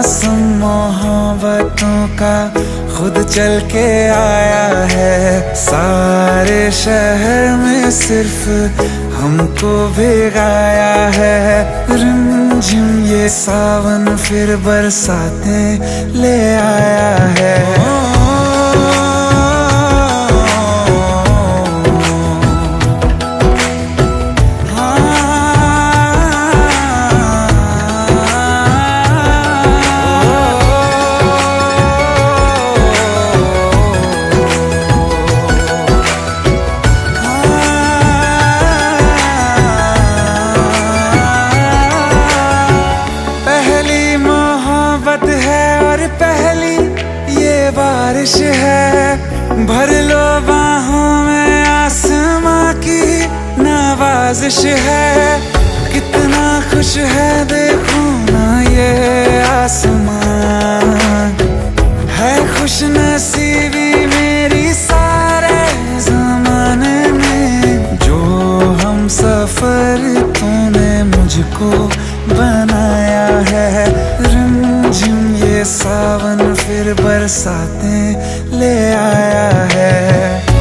मौसम मोहब्बतों का खुद चल के आया है। सारे शहर में सिर्फ हमको भिगाया है। रिमझिम ये सावन फिर बरसातें ले आया है। पहली ये बारिश है, भर लो बाहों में आसमां की नवाजिश है। कितना खुश है देखो ना ये आसमान, है खुश नसीबी मेरी सारे जमाने में। जो हम सफर तूने मुझको बनाया है। रिमझिम ये सावन फिर बरसातें ले आया है।